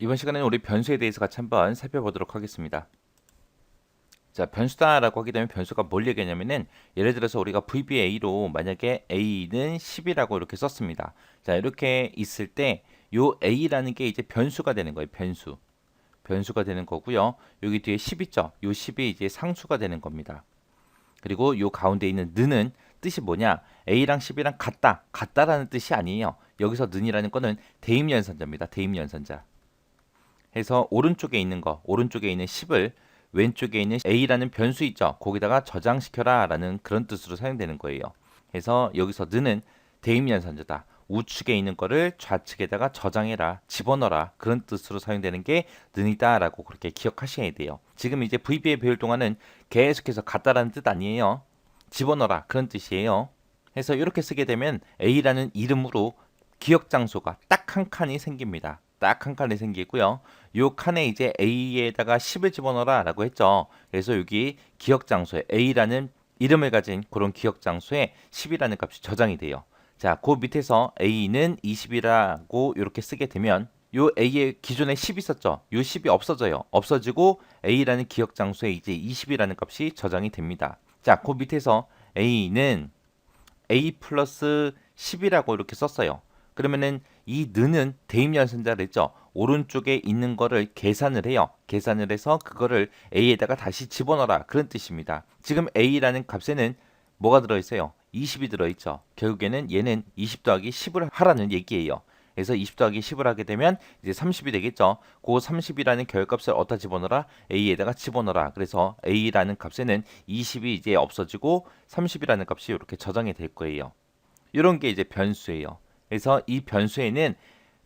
이번 시간에는 우리 변수에 대해서 같이 한번 살펴보도록 하겠습니다. 자, 변수다라고 하게 되면 변수가 뭘 얘기하냐면은 예를 들어서 우리가 VBA로 만약에 A는 10이라고 이렇게 썼습니다. 자, 이렇게 있을 때 요 A라는 게 이제 변수가 되는 거예요. 변수. 변수가 되는 거고요. 여기 뒤에 10 있죠? 요 10이 이제 상수가 되는 겁니다. 그리고 요 가운데 있는 는은 뜻이 뭐냐? A랑 10이랑 같다. 같다라는 뜻이 아니에요. 여기서 는이라는 거는 대입연산자입니다. 대입연산자. 해서 오른쪽에 있는 거, 오른쪽에 있는 10을 왼쪽에 있는 A라는 변수 있죠. 거기다가 저장시켜라 라는 그런 뜻으로 사용되는 거예요. 그래서 여기서 는은 대입연산자다. 우측에 있는 거를 좌측에다가 저장해라, 집어넣어라 그런 뜻으로 사용되는 게 는이다 라고 그렇게 기억하셔야 돼요. 지금 이제 VBA 배울 동안은 계속해서 같다라는 뜻 아니에요. 집어넣어라 그런 뜻이에요. 해서 이렇게 쓰게 되면 A라는 이름으로 기억 장소가 딱 한 칸이 생깁니다. 딱 한 칸이 생기고요. 요 칸에 이제 A에다가 10을 집어넣어라 라고 했죠. 그래서 여기 기억 장소에 A라는 이름을 가진 그런 기억 장소에 10이라는 값이 저장이 돼요. 자, 그 밑에서 A는 20이라고 이렇게 쓰게 되면 요 A의 기존에 10 있었죠. 요 10이 없어져요. 없어지고 A라는 기억 장소에 이제 20이라는 값이 저장이 됩니다. 자, 그 밑에서 A는 A 플러스 10이라고 이렇게 썼어요. 그러면은 이 는은 대입연산자를 했죠. 오른쪽에 있는 거를 계산을 해요. 계산을 해서 그거를 A에다가 다시 집어넣어라. 그런 뜻입니다. 지금 A라는 값에는 뭐가 들어있어요? 20이 들어있죠. 결국에는 얘는 20 더하기 10을 하라는 얘기예요. 그래서 20 더하기 10을 하게 되면 이제 30이 되겠죠. 그 30이라는 결값을 어디다 집어넣어라? A에다가 집어넣어라. 그래서 A라는 값에는 20이 이제 없어지고 30이라는 값이 이렇게 저장이 될 거예요. 이런 게 이제 변수예요. 그래서 이 변수에는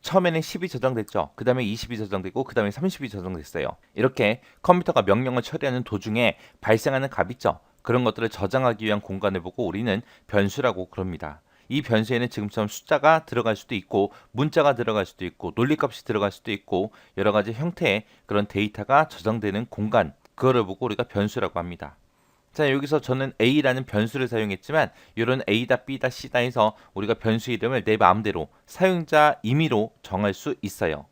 처음에는 10이 저장됐죠. 그 다음에 20이 저장되고 그 다음에 30이 저장됐어요. 이렇게 컴퓨터가 명령을 처리하는 도중에 발생하는 값 있죠. 그런 것들을 저장하기 위한 공간을 보고 우리는 변수라고 그럽니다. 이 변수에는 지금처럼 숫자가 들어갈 수도 있고 문자가 들어갈 수도 있고 논리값이 들어갈 수도 있고 여러 가지 형태의 그런 데이터가 저장되는 공간, 그거를 보고 우리가 변수라고 합니다. 자, 여기서 저는 A라는 변수를 사용했지만 이런 A다, B다, C다 해서 우리가 변수 이름을 내 마음대로 사용자 임의로 정할 수 있어요.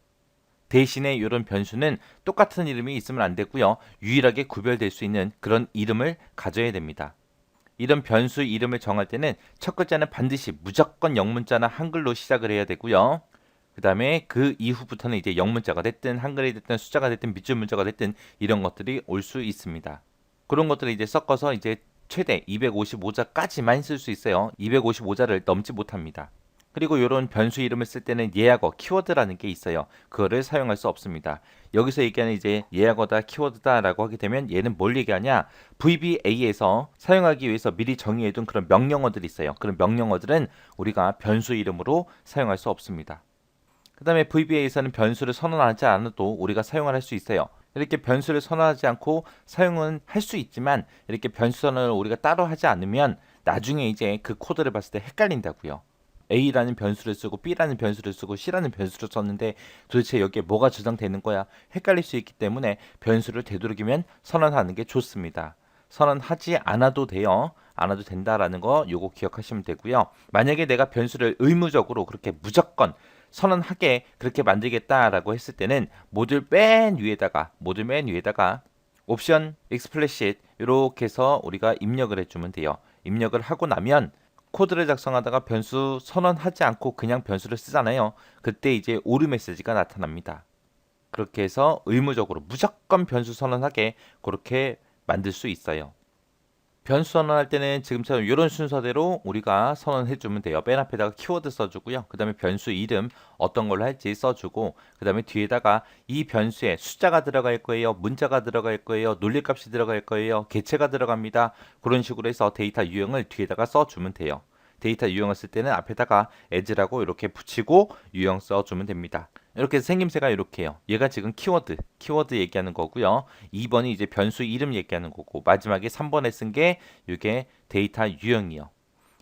대신에 이런 변수는 똑같은 이름이 있으면 안 되고요. 유일하게 구별될 수 있는 그런 이름을 가져야 됩니다. 이런 변수 이름을 정할 때는 첫 글자는 반드시 무조건 영문자나 한글로 시작을 해야 되고요. 그 다음에 그 이후부터는 이제 영문자가 됐든 한글이 됐든 숫자가 됐든 밑줄 문자가 됐든 이런 것들이 올 수 있습니다. 그런 것들을 이제 섞어서 이제 최대 255자까지만 쓸 수 있어요. 255자를 넘지 못합니다. 그리고 이런 변수 이름을 쓸 때는 예약어, 키워드라는 게 있어요. 그거를 사용할 수 없습니다. 여기서 얘기하는 이제 예약어다, 키워드다라고 하게 되면 얘는 뭘 얘기하냐? VBA에서 사용하기 위해서 미리 정의해둔 그런 명령어들이 있어요. 그런 명령어들은 우리가 변수 이름으로 사용할 수 없습니다. 그 다음에 VBA에서는 변수를 선언하지 않아도 우리가 사용을 할 수 있어요. 이렇게 변수를 선언하지 않고 사용은 할 수 있지만 이렇게 변수 선언을 우리가 따로 하지 않으면 나중에 이제 그 코드를 봤을 때 헷갈린다고요. A라는 변수를 쓰고 B라는 변수를 쓰고 C라는 변수를 썼는데 도대체 여기에 뭐가 저장되는 거야? 헷갈릴 수 있기 때문에 변수를 되도록이면 선언하는 게 좋습니다. 선언하지 않아도 돼요. 않아도 된다라는 거 요거 기억하시면 되고요. 만약에 내가 변수를 의무적으로 그렇게 무조건 선언하게 그렇게 만들겠다라고 했을 때는 모듈 맨 위에다가 옵션 explicit 이렇게 해서 우리가 입력을 해주면 돼요. 입력을 하고 나면 코드를 작성하다가 변수 선언하지 않고 그냥 변수를 쓰잖아요. 그때 이제 오류 메시지가 나타납니다. 그렇게 해서 의무적으로 무조건 변수 선언하게 그렇게 만들 수 있어요. 변수 선언할 때는 지금처럼 이런 순서대로 우리가 선언해 주면 돼요. 맨 앞에다가 키워드 써주고요. 그 다음에 변수 이름 어떤 걸로 할지 써주고 그 다음에 뒤에다가 이 변수에 숫자가 들어갈 거예요. 문자가 들어갈 거예요. 논리값이 들어갈 거예요. 개체가 들어갑니다. 그런 식으로 해서 데이터 유형을 뒤에다가 써주면 돼요. 데이터 유형을 쓸 때는 앞에다가 as라고 이렇게 붙이고 유형 써주면 됩니다. 이렇게 생김새가 이렇게요. 얘가 지금 키워드 얘기하는 거고요. 2번이 이제 변수 이름 얘기하는 거고 마지막에 3번에 쓴 게 이게 데이터 유형이요.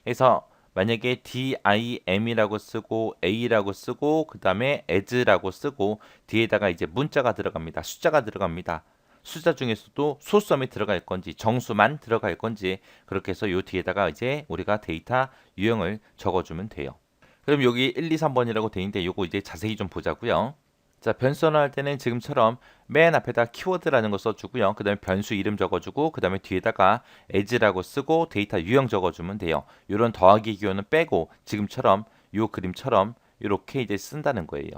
그래서 만약에 dim이라고 쓰고 a라고 쓰고 그 다음에 as라고 쓰고 뒤에다가 이제 문자가 들어갑니다. 숫자가 들어갑니다. 숫자 중에서도 소수점이 들어갈 건지 정수만 들어갈 건지 그렇게 해서 요 뒤에다가 이제 우리가 데이터 유형을 적어주면 돼요. 그럼 여기 1, 2, 3번이라고 돼 있는데 요거 이제 자세히 좀 보자고요. 자, 변수 선언할 때는 지금처럼 맨 앞에다 키워드라는 거 써주고요. 그 다음에 변수 이름 적어주고 그 다음에 뒤에다가 as라고 쓰고 데이터 유형 적어주면 돼요. 이런 더하기 기호는 빼고 지금처럼 요 그림처럼 이렇게 이제 쓴다는 거예요.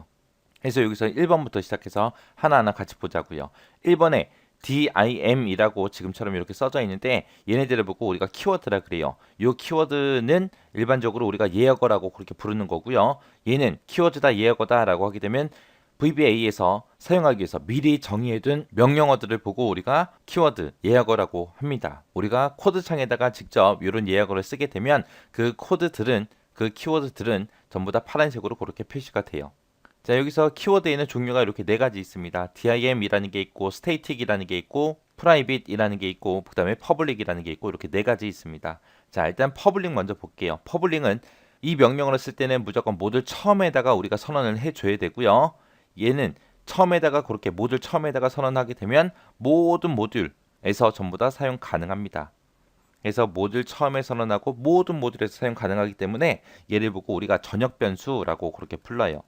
그래서 여기서 1번부터 시작해서 하나하나 같이 보자고요. 1번에 DIM이라고 지금처럼 이렇게 써져 있는데 얘네들을 보고 우리가 키워드라 그래요. 이 키워드는 일반적으로 우리가 예어거라고 그렇게 부르는 거고요. 얘는 키워드다 예어거다라고 하게 되면 VBA에서 사용하기 위해서 미리 정의해둔 명령어들을 보고 우리가 키워드 예어거라고 합니다. 우리가 코드창에다가 직접 이런 예어거를 쓰게 되면 그 코드들은 그 키워드들은 전부 다 파란색으로 그렇게 표시가 돼요. 자, 여기서 키워드에는 종류가 이렇게 네 가지 있습니다. DIM이라는 게 있고, static이라는 게 있고, private이라는 게 있고, 그 다음에 public이라는 게 있고, 이렇게 네 가지 있습니다. 자, 일단 public 먼저 볼게요. public은 이 명령어를 쓸 때는 무조건 모듈 처음에다가 우리가 선언을 해줘야 되고요. 얘는 처음에다가 그렇게 모듈 처음에다가 선언하게 되면 모든 모듈에서 전부 다 사용 가능합니다. 그래서 모듈 처음에 선언하고 모든 모듈에서 사용 가능하기 때문에 얘를 보고 우리가 전역 변수라고 그렇게 불러요.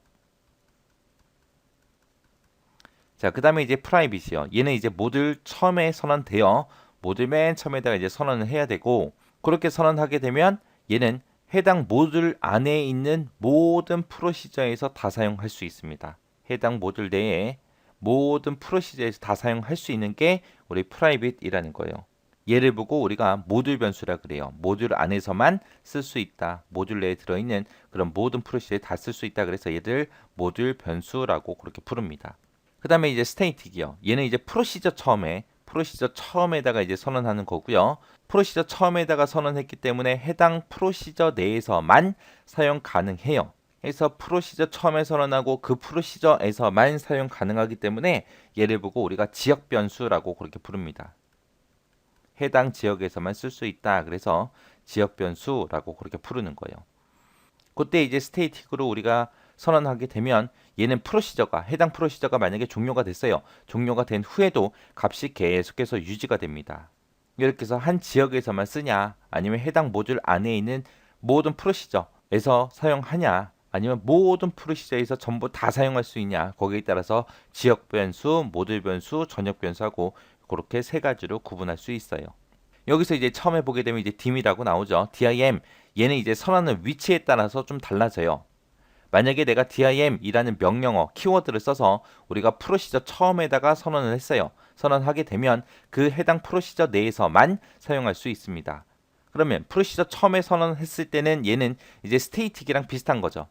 자, 그 다음에 이제 프라이빗이요. 얘는 이제 모듈 처음에 선언되어 모듈 맨 처음에다가 이제 선언을 해야 되고 그렇게 선언하게 되면 얘는 해당 모듈 안에 있는 모든 프로시저에서 다 사용할 수 있습니다. 해당 모듈 내에 모든 프로시저에서 다 사용할 수 있는 게 우리 프라이빗이라는 거예요. 얘를 보고 우리가 모듈 변수라 그래요. 모듈 안에서만 쓸 수 있다. 모듈 내에 들어있는 그런 모든 프로시저에 다 쓸 수 있다. 그래서 얘들 모듈 변수라고 그렇게 부릅니다. 그 다음에 이제 스테이틱이요. 얘는 이제 프로시저 처음에다가 이제 선언하는 거고요. 프로시저 처음에다가 선언했기 때문에 해당 프로시저 내에서만 사용 가능해요. 그래서 프로시저 처음에 선언하고 그 프로시저에서만 사용 가능하기 때문에 얘를 보고 우리가 지역 변수라고 그렇게 부릅니다. 해당 지역에서만 쓸 수 있다. 그래서 지역 변수라고 그렇게 부르는 거예요. 그때 이제 스테이틱으로 우리가 선언하게 되면 얘는 해당 프로시저가 만약에 종료가 됐어요. 종료가 된 후에도 값이 계속해서 유지가 됩니다. 이렇게 해서 한 지역에서만 쓰냐 아니면 해당 모듈 안에 있는 모든 프로시저에서 사용하냐 아니면 모든 프로시저에서 전부 다 사용할 수 있냐 거기에 따라서 지역 변수, 모듈 변수, 전역 변수하고 그렇게 세 가지로 구분할 수 있어요. 여기서 이제 처음에 보게 되면 이제 dim이라고 나오죠. dim 얘는 이제 선언하는 위치에 따라서 좀 달라져요. 만약에 내가 dim이라는 명령어, 키워드를 써서 우리가 프로시저 처음에다가 선언을 했어요. 선언하게 되면 그 해당 프로시저 내에서만 사용할 수 있습니다. 그러면 프로시저 처음에 선언했을 때는 얘는 이제 스테이틱이랑 비슷한 거죠.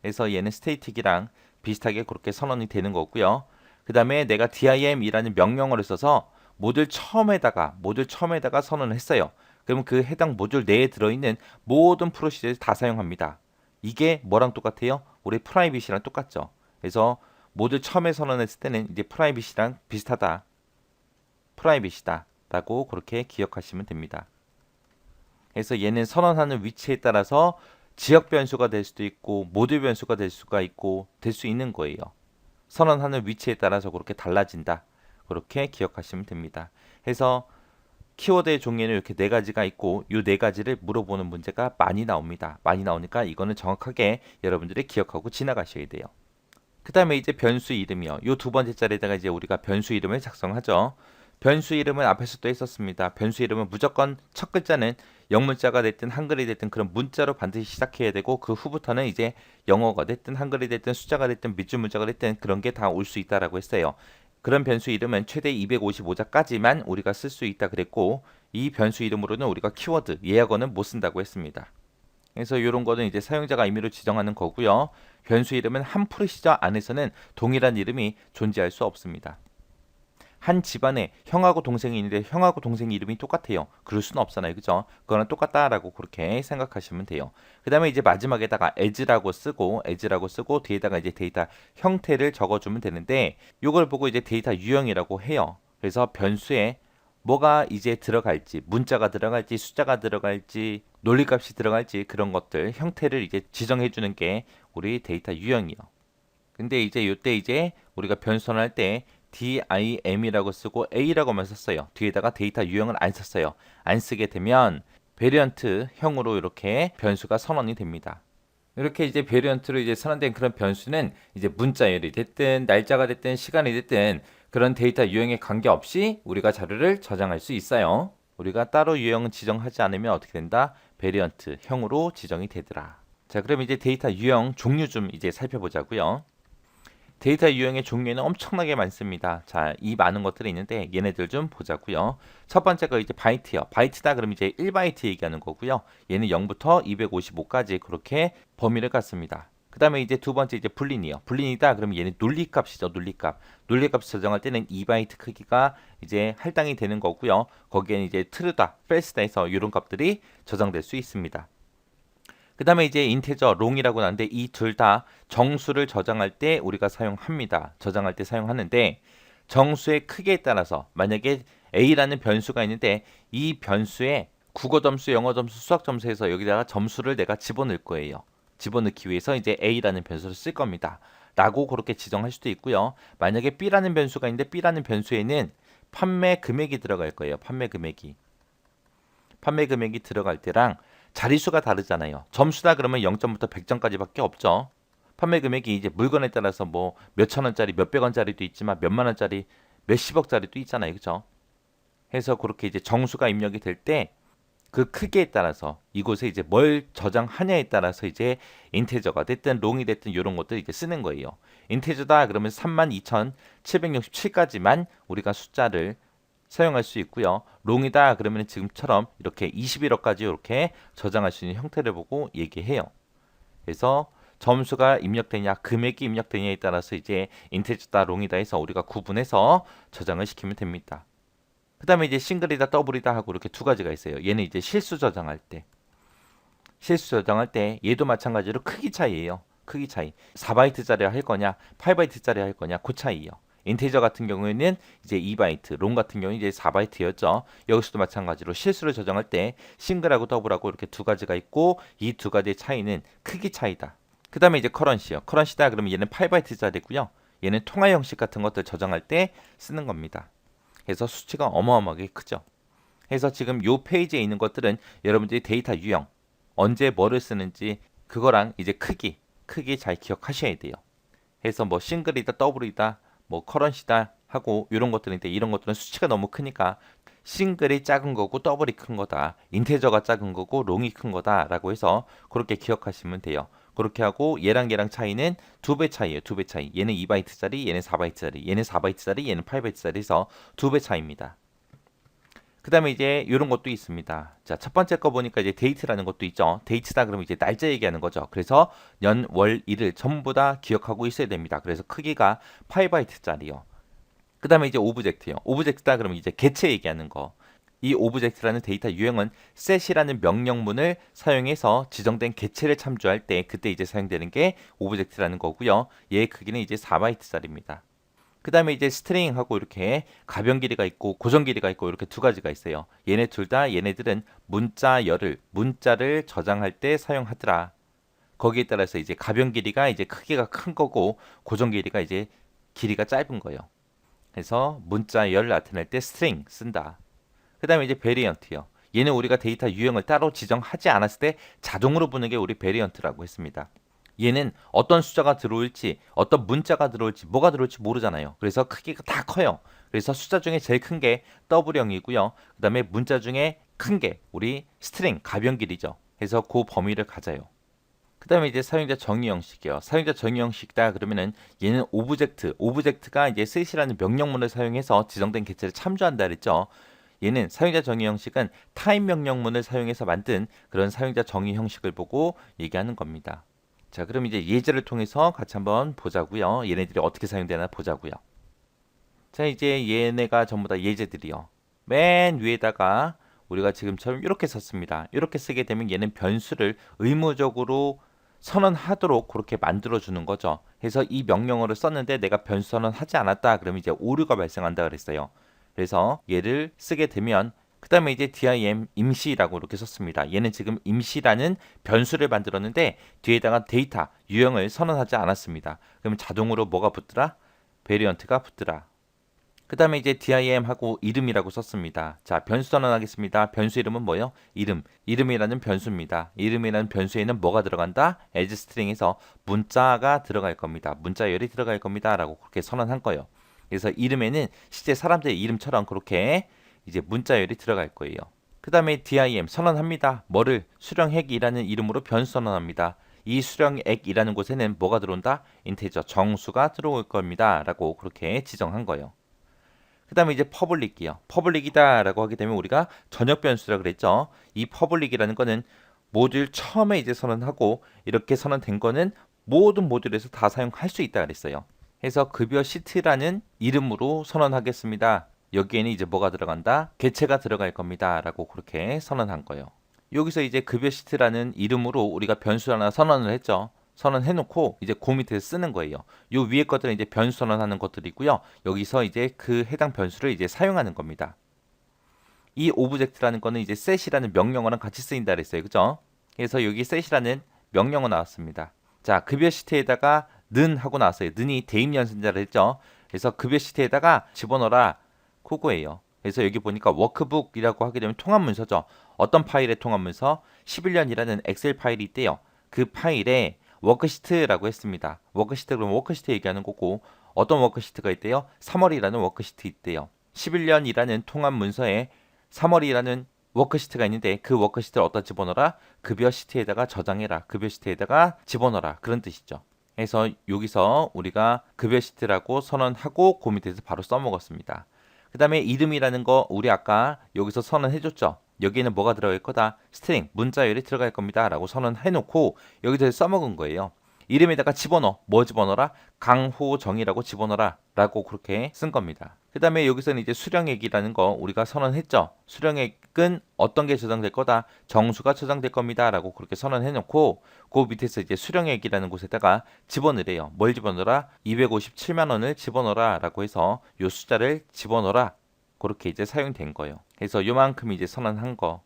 그래서 얘는 스테이틱이랑 비슷하게 그렇게 선언이 되는 거고요. 그 다음에 내가 dim이라는 명령어를 써서 모듈 처음에다가 선언을 했어요. 그러면 그 해당 모듈 내에 들어있는 모든 프로시저를 다 사용합니다. 이게 뭐랑 똑같아요? 우리 프라이빗이랑 똑같죠. 그래서 모듈 처음에 선언했을 때는 이제 프라이빗이랑 비슷하다. 프라이빗이다. 라고 그렇게 기억하시면 됩니다. 그래서 얘는 선언하는 위치에 따라서 지역 변수가 될 수도 있고 모듈 변수가 될 수가 있고 될 수 있는 거예요. 선언하는 위치에 따라서 그렇게 달라진다. 그렇게 기억하시면 됩니다. 해서 키워드의 종류는 이렇게 네 가지가 있고 이 네 가지를 물어보는 문제가 많이 나옵니다. 많이 나오니까 이거는 정확하게 여러분들이 기억하고 지나가셔야 돼요. 그 다음에 이제 변수 이름이요. 이 두 번째 자리에다가 이제 우리가 변수 이름을 작성하죠. 변수 이름은 앞에서도 했었습니다. 변수 이름은 무조건 첫 글자는 영문자가 됐든 한글이 됐든 그런 문자로 반드시 시작해야 되고 그 후부터는 이제 영어가 됐든 한글이 됐든 숫자가 됐든 밑줄 문자가 됐든 그런 게 다 올 수 있다라고 했어요. 그런 변수 이름은 최대 255자까지만 우리가 쓸 수 있다 그랬고 이 변수 이름으로는 우리가 키워드, 예약어는 못 쓴다고 했습니다. 그래서 이런 거는 이제 사용자가 임의로 지정하는 거고요. 변수 이름은 한 프로시저 안에서는 동일한 이름이 존재할 수 없습니다. 한 집안에 형하고 동생이 있는데 형하고 동생 이름이 똑같아요. 그럴 수는 없잖아요. 그죠? 그거는 똑같다라고 그렇게 생각하시면 돼요. 그 다음에 이제 마지막에다가 as라고 쓰고 뒤에다가 이제 데이터 형태를 적어주면 되는데 이걸 보고 이제 데이터 유형이라고 해요. 그래서 변수에 뭐가 이제 들어갈지, 문자가 들어갈지, 숫자가 들어갈지, 논리값이 들어갈지 그런 것들 형태를 이제 지정해 주는 게 우리 데이터 유형이요. 근데 이제 이때 이제 우리가 변수할 때 dim이라고 쓰고 a라고만 썼어요. 뒤에다가 데이터 유형을 안 썼어요. 안 쓰게 되면 베리언트 형으로 이렇게 변수가 선언이 됩니다. 이렇게 이제 베리언트로 이제 선언된 그런 변수는 이제 문자열이 됐든 날짜가 됐든 시간이 됐든 그런 데이터 유형에 관계없이 우리가 자료를 저장할 수 있어요. 우리가 따로 유형은 지정하지 않으면 어떻게 된다? 베리언트 형으로 지정이 되더라. 자, 그럼 이제 데이터 유형 종류 좀 이제 살펴보자고요. 데이터 유형의 종류는 엄청나게 많습니다. 자, 이 많은 것들이 있는데 얘네들 좀 보자고요. 첫 번째가 이제 바이트요. 바이트다 그럼 이제 1바이트 얘기하는 거고요. 얘는 0부터 255까지 그렇게 범위를 갖습니다. 그 다음에 이제 두 번째 이제 불린이요. 불린이다 그러면 얘는 논리값이죠. 논리값. 논리값 저장할 때는 2바이트 크기가 이제 할당이 되는 거고요. 거기에는 이제 true다, false다 해서 이런 값들이 저장될 수 있습니다. 그 다음에 이제 인테저, 롱이라고 하는데 이 둘 다 정수를 저장할 때 우리가 사용합니다. 저장할 때 사용하는데 정수의 크기에 따라서 만약에 A라는 변수가 있는데 이 변수에 국어 점수, 영어 점수, 수학 점수에서 여기다가 점수를 내가 집어넣을 거예요. 집어넣기 위해서 이제 A라는 변수를 쓸 겁니다. 라고 그렇게 지정할 수도 있고요. 만약에 B라는 변수가 있는데 B라는 변수에는 판매 금액이 들어갈 거예요. 판매 금액이. 판매 금액이 들어갈 때랑 자릿수가 다르잖아요. 점수다 그러면 0점부터 100점까지밖에 없죠. 판매 금액이 이제 물건에 따라서 뭐 몇천 원짜리, 몇백 원짜리도 있지만 몇만 원짜리, 몇십억짜리도 있잖아요. 그죠? 해서 그렇게 이제 정수가 입력이 될 때 그 크기에 따라서 이곳에 이제 뭘 저장하냐에 따라서 이제 인테저가 됐든 롱이 됐든 이런 것들 이제 쓰는 거예요. 인테저다 그러면 32,767까지만 우리가 숫자를 사용할 수 있고요. 롱이다 그러면 지금처럼 이렇게 21억까지 이렇게 저장할 수 있는 형태를 보고 얘기해요. 그래서 점수가 입력되냐, 금액이 입력되냐에 따라서 이제 인테저다, 롱이다 해서 우리가 구분해서 저장을 시키면 됩니다. 그 다음에 이제 싱글이다, 더블이다 하고 이렇게 두 가지가 있어요. 얘는 이제 실수 저장할 때. 실수 저장할 때 얘도 마찬가지로 크기 차이예요. 크기 차이. 4바이트짜리 할 거냐, 8바이트짜리 할 거냐, 그 차이예요. 인테저 같은 경우에는 이제 2바이트, 롱 같은 경우는 이제 4바이트였죠. 여기서도 마찬가지로 실수를 저장할 때 싱글하고 더블하고 이렇게 두 가지가 있고 이 두 가지의 차이는 크기 차이다. 그 다음에 이제 커런시요. 커런시다 그러면 얘는 8바이트짜리고요. 얘는 통화 형식 같은 것들 저장할 때 쓰는 겁니다. 그래서 수치가 어마어마하게 크죠. 그래서 지금 요 페이지에 있는 것들은 여러분들이 데이터 유형, 언제 뭐를 쓰는지 그거랑 이제 크기 잘 기억하셔야 돼요. 그래서 뭐 싱글이다, 더블이다, 뭐 커런시다 하고 이런 것들인데 이런 것들은 수치가 너무 크니까 싱글이 작은 거고 더블이 큰 거다. 인테저가 작은 거고 롱이 큰 거다라고 해서 그렇게 기억하시면 돼요. 그렇게 하고 얘랑 차이는 2배 차이예요. 2배 차이. 얘는 2바이트짜리, 얘는 4바이트짜리, 얘는 4바이트짜리, 얘는 8바이트짜리 해서 2배 차이입니다. 그 다음에 이제 이런 것도 있습니다. 자, 첫 번째 거 보니까 이제 데이트라는 것도 있죠. 데이트다 그러면 이제 날짜 얘기하는 거죠. 그래서 년, 월, 일을 전부 다 기억하고 있어야 됩니다. 그래서 크기가 8바이트짜리요. 그 다음에 이제 오브젝트요. 오브젝트다 그러면 이제 개체 얘기하는 거. 이 오브젝트라는 데이터 유형은 set이라는 명령문을 사용해서 지정된 개체를 참조할 때 그때 이제 사용되는 게 오브젝트라는 거고요. 얘의 크기는 이제 4바이트짜리입니다. 그 다음에 이제 스트링하고 이렇게 가변 길이가 있고 고정 길이가 있고 이렇게 두 가지가 있어요. 얘네 둘 다 얘네들은 문자를 저장할 때 사용하더라. 거기에 따라서 이제 가변 길이가 이제 크기가 큰 거고 고정 길이가 이제 길이가 짧은 거예요. 그래서 문자열 나타낼 때 string 쓴다. 그 다음에 이제 베리언트요. 얘는 우리가 데이터 유형을 따로 지정하지 않았을 때 자동으로 부는 게 우리 베리언트라고 했습니다. 얘는 어떤 숫자가 들어올지 어떤 문자가 들어올지 뭐가 들어올지 모르잖아요. 그래서 크기가 다 커요. 그래서 숫자 중에 제일 큰 게 W형이고요. 그 다음에 문자 중에 큰 게 우리 스트링 가변 길이죠. 그래서 그 범위를 가져요. 그 다음에 이제 사용자 정의 형식이요. 사용자 정의 형식이다 그러면은 얘는 오브젝트가 이제 set이라는 명령문을 사용해서 지정된 개체를 참조한다 그랬죠. 얘는 사용자 정의 형식은 타임 명령문을 사용해서 만든 그런 사용자 정의 형식을 보고 얘기하는 겁니다. 자, 그럼 이제 예제를 통해서 같이 한번 보자고요. 얘네들이 어떻게 사용되나 보자고요. 자, 이제 얘네가 전부 다 예제들이요. 맨 위에다가 우리가 지금처럼 이렇게 썼습니다. 이렇게 쓰게 되면 얘는 변수를 의무적으로 선언하도록 그렇게 만들어 주는 거죠. 그래서 이 명령어를 썼는데 내가 변수 선언하지 않았다. 그러면 이제 오류가 발생한다 그랬어요. 그래서 얘를 쓰게 되면 그 다음에 이제 dim 임시라고 이렇게 썼습니다. 얘는 지금 임시라는 변수를 만들었는데 뒤에다가 데이터 유형을 선언하지 않았습니다. 그러면 자동으로 뭐가 붙더라? 베리언트가 붙더라. 그 다음에 이제 dim하고 이름이라고 썼습니다. 자, 변수 선언하겠습니다. 변수 이름은 뭐예요? 이름. 이름이라는 변수입니다. 이름이라는 변수에는 뭐가 들어간다? as string에서 문자가 들어갈 겁니다. 문자열이 들어갈 겁니다. 라고 그렇게 선언한 거예요. 그래서 이름에는 실제 사람들의 이름처럼 그렇게 이제 문자열이 들어갈 거예요. 그 다음에 dim 선언합니다. 뭐를? 수령액이라는 이름으로 변수 선언합니다. 이 수령액이라는 곳에는 뭐가 들어온다? 인테저 정수가 들어올 겁니다. 라고 그렇게 지정한 거예요. 그 다음에 이제 퍼블릭이요. 퍼블릭이다 라고 하게 되면 우리가 전역 변수라 그랬죠. 이 퍼블릭이라는 거는 모듈 처음에 이제 선언하고 이렇게 선언된 거는 모든 모듈에서 다 사용할 수 있다 그랬어요. 해서 급여 시트라는 이름으로 선언하겠습니다. 여기에는 이제 뭐가 들어간다? 개체가 들어갈 겁니다. 라고 그렇게 선언한 거예요. 여기서 이제 급여 시트라는 이름으로 우리가 변수 하나 선언을 했죠. 선언해놓고 이제 그 밑에 쓰는 거예요. 요 위에 것들은 이제 변수 선언하는 것들이고요. 여기서 이제 그 해당 변수를 이제 사용하는 겁니다. 이 오브젝트라는 거는 이제 set이라는 명령어랑 같이 쓰인다 그랬어요. 그죠? 그래서 여기 set이라는 명령어 나왔습니다. 자, 급여 시트에다가 는 하고 나왔어요. 는이 대입 연산자를 했죠. 그래서 급여 시트에다가 집어넣어라. 그거예요. 그래서 여기 보니까 워크북이라고 하게 되면 통합 문서죠. 어떤 파일의 통합 문서? 11년이라는 엑셀 파일이 있대요. 그 파일에 워크시트라고 했습니다. 워크시트 그러면 워크시트 얘기하는 거고 어떤 워크시트가 있대요? 3월이라는 워크시트 있대요. 11년이라는 통합 문서에 3월이라는 워크시트가 있는데 그 워크시트를 어디다 집어넣어라? 급여 시트에다가 저장해라. 급여 시트에다가 집어넣어라. 그런 뜻이죠. 그래서 여기서 우리가 급여 시트라고 선언하고 그 밑에서 바로 써먹었습니다. 그 다음에 이름이라는 거 우리 아까 여기서 선언해줬죠. 여기에는 뭐가 들어갈 거다? 스트링, 문자열이 들어갈 겁니다. 라고 선언해놓고 여기서 써먹은 거예요. 이름에다가 집어넣어. 뭐 집어넣어라? 강호정이라고 집어넣어라. 라고 그렇게 쓴 겁니다. 그 다음에 여기서는 이제 수령액이라는 거 우리가 선언했죠. 수령액은 어떤 게 저장될 거다? 정수가 저장될 겁니다. 라고 그렇게 선언해놓고 그 밑에서 이제 수령액이라는 곳에다가 집어넣으래요. 뭘 집어넣어라? 257만 원을 집어넣어라. 라고 해서 요 숫자를 집어넣어라. 그렇게 이제 사용된 거예요. 그래서 요만큼 이제 선언한 거,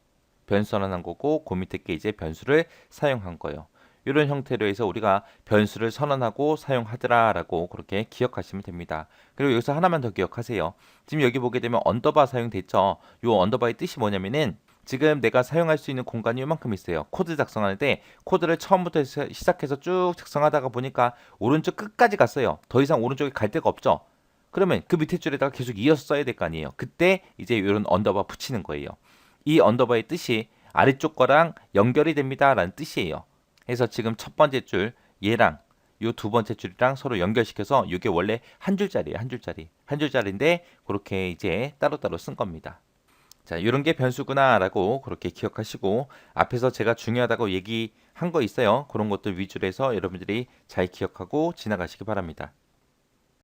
변수 선언한 거고 그 밑에 게 이제 변수를 사용한 거예요. 이런 형태로 해서 우리가 변수를 선언하고 사용하더라라고 그렇게 기억하시면 됩니다. 그리고 여기서 하나만 더 기억하세요. 지금 여기 보게 되면 언더바 사용됐죠. 이 언더바의 뜻이 뭐냐면은 지금 내가 사용할 수 있는 공간이 이만큼 있어요. 코드 작성하는데 코드를 처음부터 시작해서 쭉 작성하다가 보니까 오른쪽 끝까지 갔어요. 더 이상 오른쪽에 갈 데가 없죠. 그러면 그 밑에 줄에다가 계속 이어서 써야 될 거 아니에요. 그때 이제 이런 언더바 붙이는 거예요. 이 언더바의 뜻이 아래쪽 거랑 연결이 됩니다 라는 뜻이에요. 그래서 지금 첫 번째 줄 얘랑 요 두 번째 줄이랑 서로 연결시켜서 이게 원래 한 줄짜리예요. 한 줄짜리인데 그렇게 이제 따로따로 쓴 겁니다. 자, 이런 게 변수구나라고 그렇게 기억하시고 앞에서 제가 중요하다고 얘기한 거 있어요. 그런 것들 위주로 해서 여러분들이 잘 기억하고 지나가시기 바랍니다.